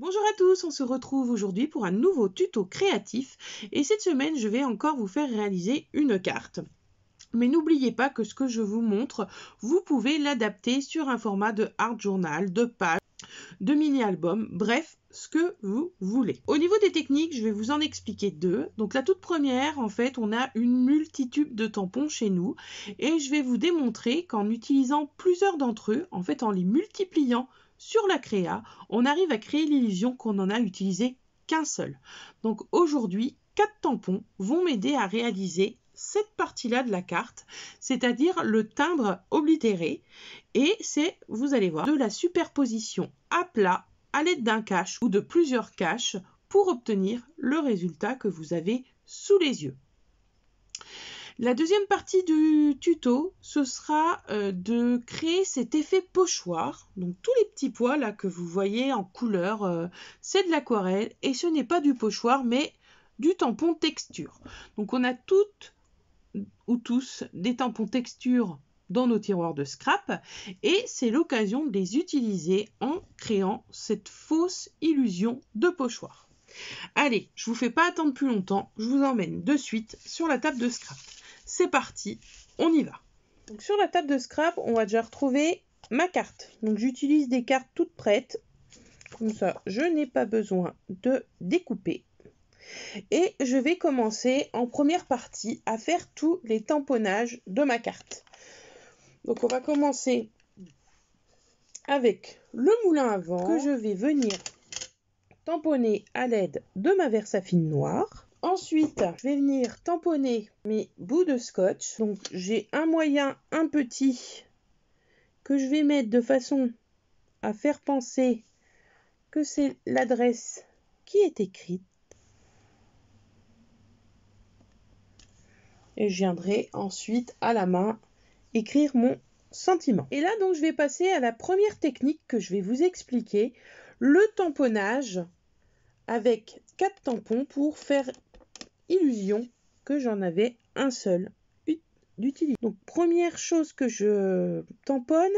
Bonjour à tous, on se retrouve aujourd'hui pour un nouveau tuto créatif et cette semaine je vais encore vous faire réaliser une carte. Mais n'oubliez pas que ce que je vous montre, vous pouvez l'adapter sur un format de art journal, de page, de mini-album, bref, ce que vous voulez. Au niveau des techniques, je vais vous en expliquer deux. Donc la toute première, en fait, on a une multitude de tampons chez nous et je vais vous démontrer qu'en utilisant plusieurs d'entre eux, en fait en les multipliant sur la créa, on arrive à créer l'illusion qu'on n'en a utilisé qu'un seul. Donc aujourd'hui, 4 tampons vont m'aider à réaliser cette partie-là de la carte, c'est-à-dire le timbre oblitéré. Et c'est, vous allez voir, de la superposition à plat à l'aide d'un cache ou de plusieurs caches pour obtenir le résultat que vous avez sous les yeux. La deuxième partie du tuto, ce sera de créer cet effet pochoir. Donc tous les petits pois là que vous voyez en couleur, c'est de l'aquarelle et ce n'est pas du pochoir mais du tampon texture. Donc on a toutes ou tous des tampons texture dans nos tiroirs de scrap et c'est l'occasion de les utiliser en créant cette fausse illusion de pochoir. Allez, je vous fais pas attendre plus longtemps, je vous emmène de suite sur la table de scrap. C'est parti, on y va. Donc sur la table de scrap, on va déjà retrouver ma carte. Donc j'utilise des cartes toutes prêtes. Comme ça, je n'ai pas besoin de découper. Et je vais commencer en première partie à faire tous les tamponnages de ma carte. Donc on va commencer avec le moulin à vent que je vais venir tamponner à l'aide de ma Versafine noire. Ensuite, je vais venir tamponner mes bouts de scotch. Donc, j'ai un moyen, un petit, que je vais mettre de façon à faire penser que c'est l'adresse qui est écrite. Et je viendrai ensuite à la main écrire mon sentiment. Et là, donc, je vais passer à la première technique que je vais vous expliquer, le tamponnage avec 4 tampons pour faire illusion que j'en avais un seul d'utiliser. Donc première chose que je tamponne,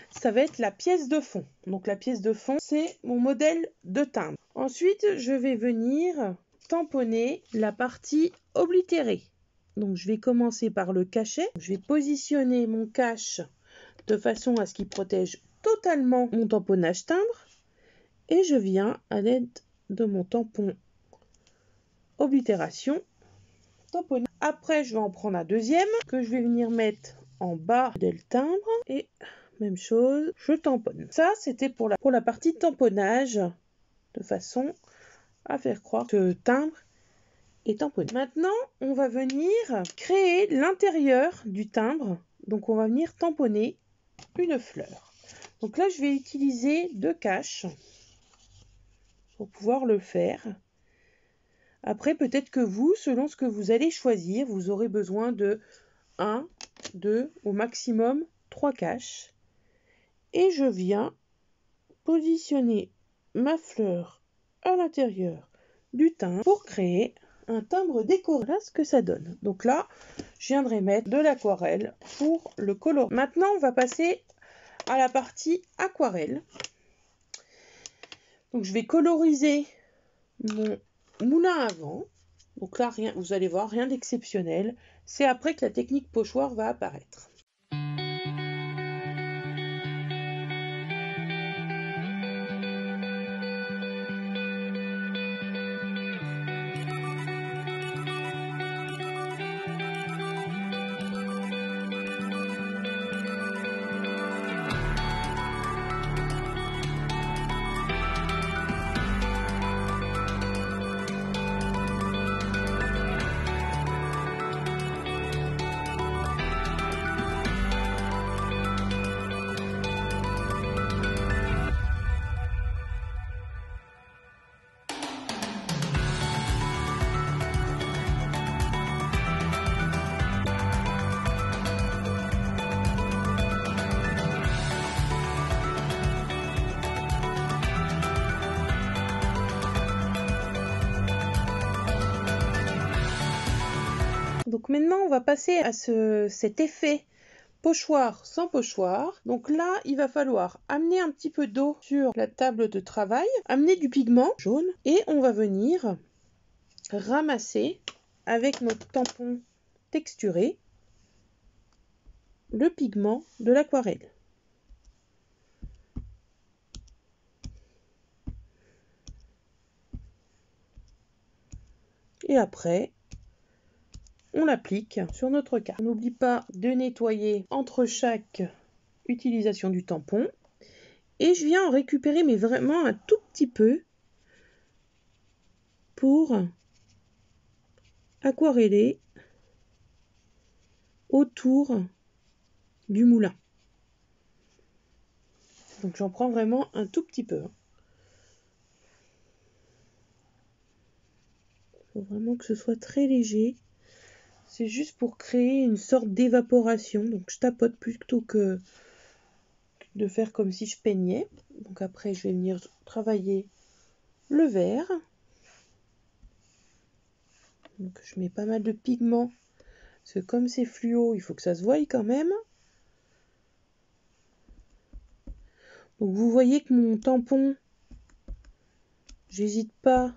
ça va être la pièce de fond. Donc la pièce de fond, c'est mon modèle de timbre. Ensuite, je vais venir tamponner la partie oblitérée. Donc je vais commencer par le cachet. Je vais positionner mon cache de façon à ce qu'il protège totalement mon tamponnage timbre. Et je viens à l'aide de mon tampon oblitération tamponner. Après je vais en prendre un deuxième que je vais venir mettre en bas del timbre et même chose, je tamponne. Ça c'était pour la partie tamponnage de façon à faire croire que le timbre est tamponné. Maintenant on va venir créer l'intérieur du timbre. Donc on va venir tamponner une fleur. Donc là je vais utiliser 2 caches pour pouvoir le faire. Après, peut-être que vous, selon ce que vous allez choisir, vous aurez besoin de 1, 2, au maximum 3 caches. Et je viens positionner ma fleur à l'intérieur du timbre pour créer un timbre décoré. Voilà ce que ça donne. Donc là, je viendrai mettre de l'aquarelle pour le colorer. Maintenant, on va passer à la partie aquarelle. Donc je vais coloriser mon moulin à vent. Donc là, rien, vous allez voir, rien d'exceptionnel. C'est après que la technique pochoir va apparaître. Donc maintenant, on va passer à cet effet pochoir sans pochoir. Donc là, il va falloir amener un petit peu d'eau sur la table de travail, amener du pigment jaune et on va venir ramasser avec notre tampon texturé le pigment de l'aquarelle. Et après, on l'applique sur notre carte. On n'oublie pas de nettoyer entre chaque utilisation du tampon. Et je viens en récupérer, mais vraiment un tout petit peu, pour aquareller autour du moulin. Donc j'en prends vraiment un tout petit peu. Il faut vraiment que ce soit très léger. C'est juste pour créer une sorte d'évaporation. Donc je tapote plutôt que de faire comme si je peignais. Donc après je vais venir travailler le vert. Donc je mets pas mal de pigment. Parce que comme c'est fluo, il faut que ça se voie quand même. Donc vous voyez que mon tampon, j'hésite pas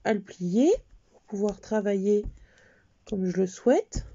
à le plier pour pouvoir travailler comme je le souhaite.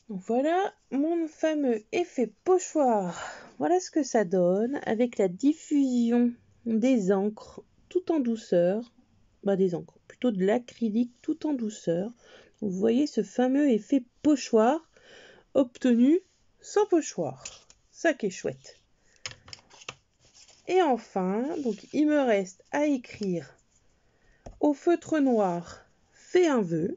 Donc voilà mon fameux effet pochoir. Voilà ce que ça donne avec la diffusion des encres tout en douceur. Des encres, plutôt de l'acrylique tout en douceur. Vous voyez ce fameux effet pochoir obtenu sans pochoir. Ça qui est chouette. Et enfin, donc il me reste à écrire au feutre noir « Fais un vœu ».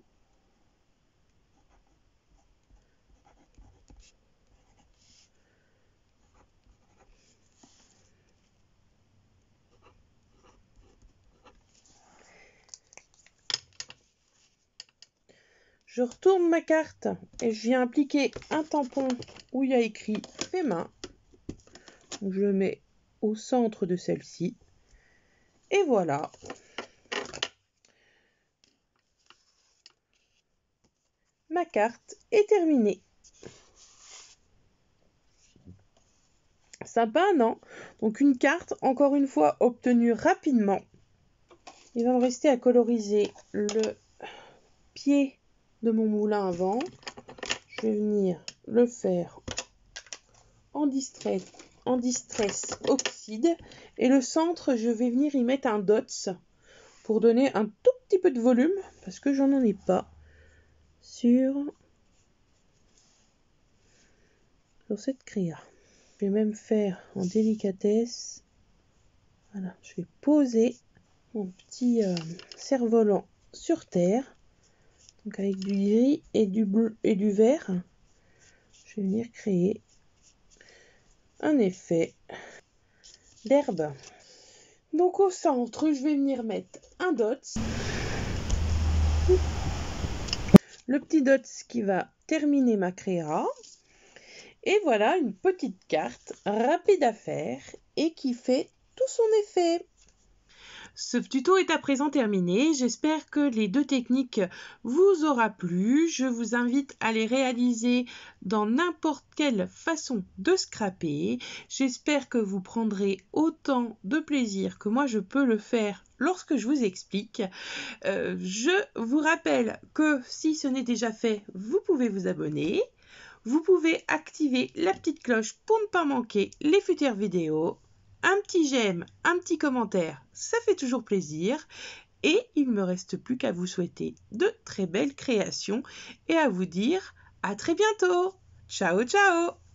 Je retourne ma carte et je viens appliquer un tampon où il y a écrit « Fais main ». Je le mets au centre de celle-ci. Et voilà. Ma carte est terminée. Sympa, non? Donc une carte, encore une fois, obtenue rapidement. Il va me rester à coloriser le pied de mon moulin à vent. Je vais venir le faire en distress oxyde. Et le centre, je vais venir y mettre un dots pour donner un tout petit peu de volume, parce que j'en ai pas sur cette créa. Je vais même faire en délicatesse. Voilà, je vais poser mon petit cerf-volant sur terre. Donc avec du gris et du bleu et du vert, je vais venir créer un effet d'herbe. Donc au centre, je vais venir mettre un dots. Le petit dots qui va terminer ma créa. Et voilà une petite carte rapide à faire et qui fait tout son effet. Ce tuto est à présent terminé. J'espère que les deux techniques vous aura plu. Je vous invite à les réaliser dans n'importe quelle façon de scraper. J'espère que vous prendrez autant de plaisir que moi je peux le faire lorsque je vous explique. Je vous rappelle que si ce n'est déjà fait, vous pouvez vous abonner. Vous pouvez activer la petite cloche pour ne pas manquer les futures vidéos. Un petit j'aime, un petit commentaire, ça fait toujours plaisir. Et il ne me reste plus qu'à vous souhaiter de très belles créations et à vous dire à très bientôt. Ciao ciao!